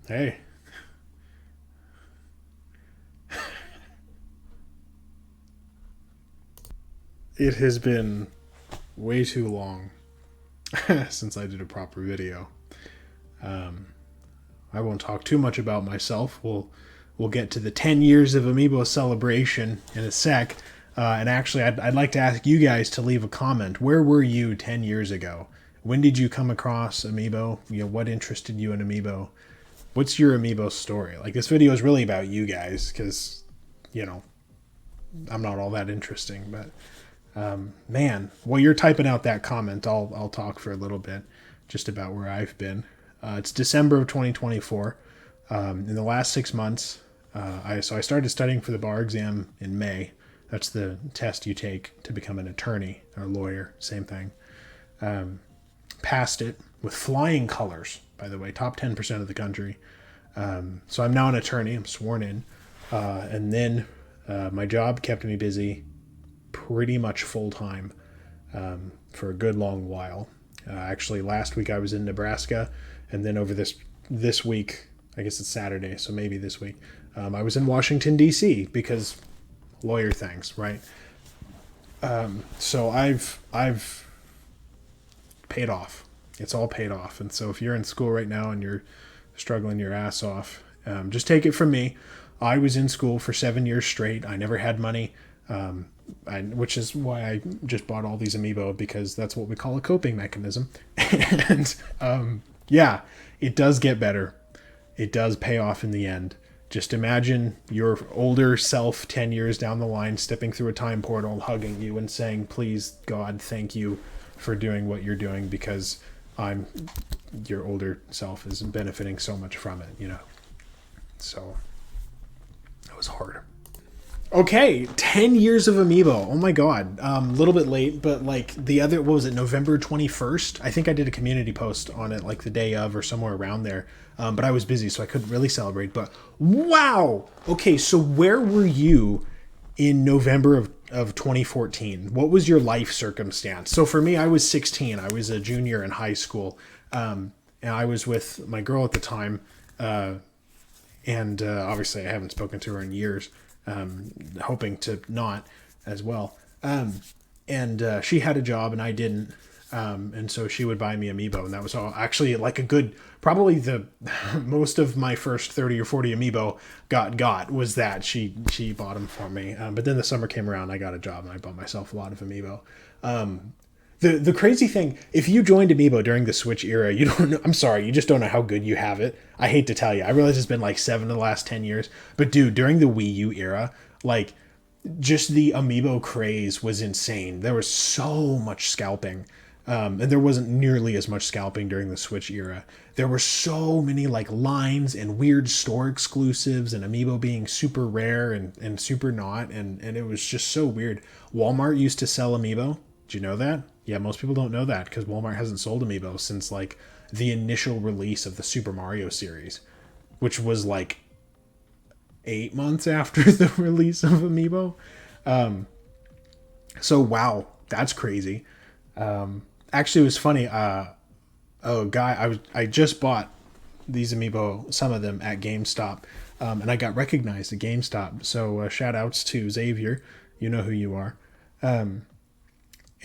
Hey, it has been way too long since I did a proper video. Um, I won't talk too much about myself. We'll get to the 10 years of Amiibo celebration in a sec. And actually, I'd like to ask you guys to leave a comment. Where were you 10 years ago? When did you come across Amiibo? What interested you in Amiibo? What's your Amiibo story? Like, this video is really about you guys because, you know, I'm not all that interesting, but man, while you're typing out that comment, I'll talk for a little bit just about where I've been. It's December of 2024. In the last 6 months, I started studying for the bar exam in May. That's the test you take to become an attorney or lawyer. Same thing. Passed it with flying colors. By the way, top 10% of the country. So I'm now an attorney. I'm sworn in, and then my job kept me busy pretty much full time for a good long while. Actually, last week I was in Nebraska, and then over this week, I guess it's Saturday, so maybe this week, I was in Washington D.C. because lawyer things, right? So I've paid off. It's all paid off, and so if you're in school right now and you're struggling your ass off, just take it from me. I was in school for 7 years straight. I never had money. Which is why I just bought all these Amiibo, because that's what we call a coping mechanism. And yeah, it does get better. It does pay off in the end. Just imagine your older self 10 years down the line stepping through a time portal, hugging you and saying, please, God, thank you for doing what you're doing, because your older self is benefiting so much from it. So that was hard. Okay, 10 years of Amiibo. Oh my god. A little bit late, but like what was it, November 21st? I think I did a community post on it like the day of or somewhere around there. But I was busy, so I couldn't really celebrate. But wow! Okay, so where were you in November of 2014? What was your life circumstance? So for me, I was 16. I was a junior in high school. And I was with my girl at the time. And obviously I haven't spoken to her in years. Hoping to not as well. And she had a job and I didn't. And so she would buy me Amiibo, and that was all actually like a good, probably the most of my first 30 or 40 Amiibo got was that she bought them for me. But then the summer came around, I got a job and I bought myself a lot of Amiibo. The crazy thing, if you joined Amiibo during the Switch era, you don't know, I'm sorry, you just don't know how good you have it. I hate to tell you. I realize it's been like 7 of the last 10 years. But dude, during the Wii U era, like, just the Amiibo craze was insane. There was so much scalping. And there wasn't nearly as much scalping during the Switch era. There were so many like lines and weird store exclusives, and Amiibo being super rare and super not. And it was just so weird. Walmart used to sell Amiibo. Do you know that? Yeah, most people don't know that because Walmart hasn't sold Amiibo since like the initial release of the Super Mario series, which was like 8 months after the release of Amiibo. So wow, that's crazy. Actually, it was funny. I just bought these Amiibo, some of them at GameStop, and I got recognized at GameStop. So shout outs to Xavier. You know who you are.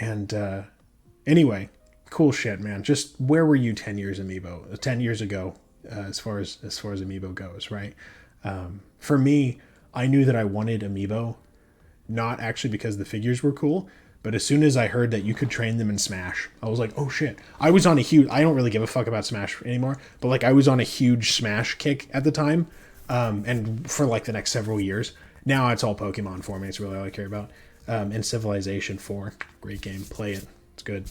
And anyway, cool shit, man. Just where were you 10 years ago, as far as Amiibo goes, right? For me, I knew that I wanted Amiibo, not actually because the figures were cool, but as soon as I heard that you could train them in Smash, I was like, oh shit. I was on a huge, I don't really give a fuck about Smash anymore, but like I was on a huge Smash kick at the time, and for like the next several years. Now it's all Pokemon for me. It's really all I care about. And Civilization 4, great game. Play it. It's good.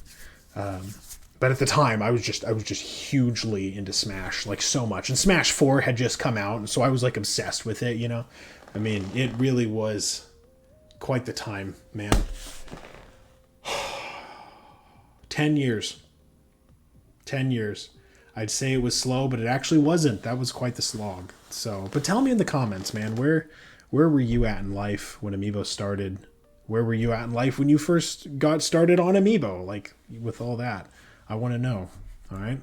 But at the time, I was just hugely into Smash, like so much. And Smash 4 had just come out, so I was like obsessed with it. I mean, it really was quite the time, man. 10 years. 10 years. I'd say it was slow, but it actually wasn't. That was quite the slog. So, but tell me in the comments, man, where were you at in life when Amiibo started? Where were you at in life when you first got started on Amiibo? Like, with all that, I want to know. All right.